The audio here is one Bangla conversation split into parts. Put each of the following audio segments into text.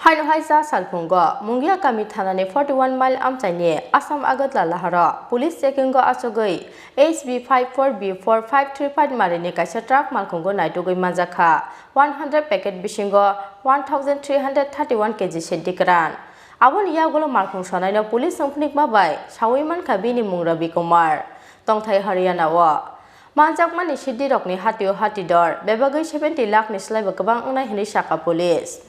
Haino hai Chasal Phungo Mungiakami thanani 41 Mail Amchaio Assam Agatla lahara police checking go asogoi HB 54B4535 marini kaisa truck malkhungo naitogoi Manjakha 100 packet bisingo 1331 kg Siddi kwran abon iagolo malkhung sonaino police songphnik mabai sawiman khabini mungra bikumar tongthai Haryana wa Manjakmani Siddi rokni hatio hatidor bebagoi 70 lakh ni slaiba gobang unai hini saka police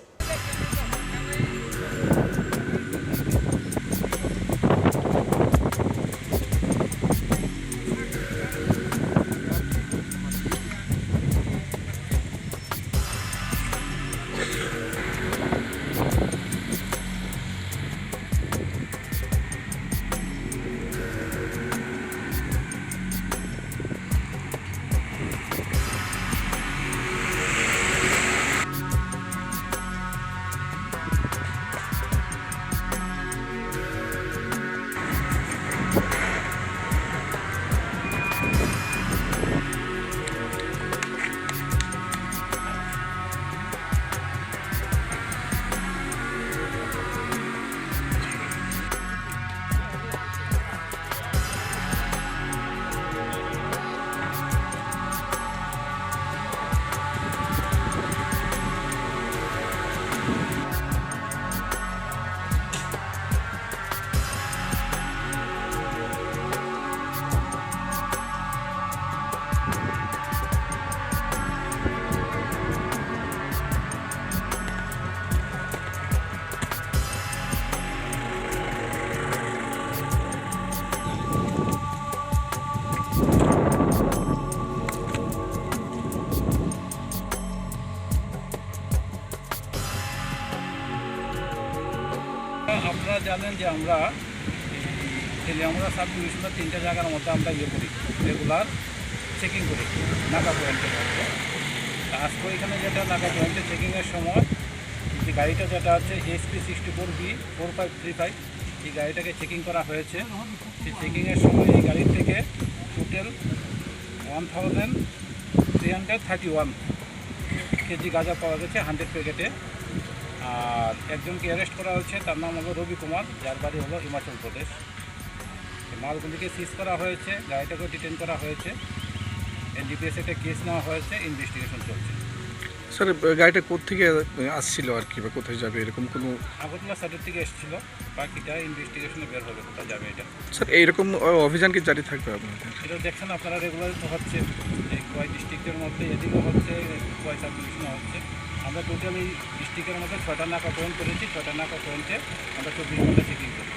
আপনারা জানেন যে আমরা সাব ডিভিশনের 3টা জায়গার মধ্যে আমরা করি রেগুলার চেকিং করি নাকা পয়েন্টে। আজকে এখানে যেটা নাকা পয়েন্টে চেকিংয়ের সময় যে গাড়িটা যেটা আছে HP 64B4535 এই গাড়িটাকে চেকিং করা হয়েছে। সেই চেকিংয়ের সময় এই গাড়ির থেকে টোটাল 1331 কেজি গাঁজা পাওয়া গেছে 100 প্যাকেটে। আর একজনকে অ্যারেস্ট করা হয়েছে, তার নাম হলো রবি কুমার, যার বাড়ি হলো হিমাচল প্রদেশ। মালগুলিকে সিজ করা হয়েছে, গাড়িটাকেও ডিটেন করা হয়েছে, NDPS একটা কেস নেওয়া হয়েছে, ইনভেস্টিগেশন চলছে। স্যার গাড়িটা কোথেকে আসছিল আর কি বা কোথায় যাবে এরকম কোনো আগরতলা সাইডের থেকে এসেছিল, বাকিটা ইনভেস্টিগেশনে বের হবে কোথায় যাবে এটা। স্যার এইরকম অভিযান কি জারি থাকবে আপনাদের? এটা দেখছেন আপনারা রেগুলারই তো হচ্ছে, এই কয় ডিস্ট্রিক্টের মধ্যে এদিকেও হচ্ছে, কয় সাব ডিভিশনও হচ্ছে। আমরা টোটাল এই ডিস্ট্রিক্টের মধ্যে 6টা নাকা পয়েন্ট করেছি। 6টা নাকা পয়েন্টে আমরা 24 ঘন্টা চেকিং করি।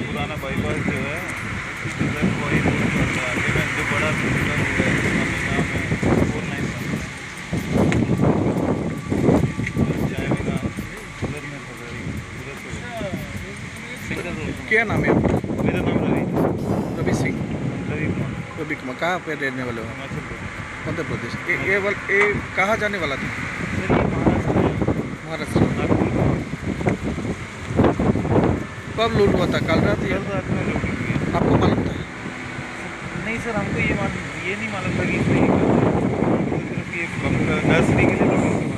पुराना बाईपास जो है वही रोड पड़ता है। आगे में जो बड़ा फिजिकल है अपने नाम है 49 जाएगा उधर में उधर सिंगल रोड। क्या नाम है आपका? मेरा नाम रवि सिंह। रवि कुमार। रवि कुमार कहाँ पे रहने वाले हो? हिमाचल प्रदेश। मध्य प्रदेश। ये कहाँ जाने वाला था? सर ये महाराष्ट्र। नागपुर। कब लूट हुआ था? कल रात? कल रात में लूटिंग किया। आपको मालूम था? नहीं सर, हमको ये नहीं मालूम था कि इसमें सिर्फ ये नर्सरी के लिए लूटिंग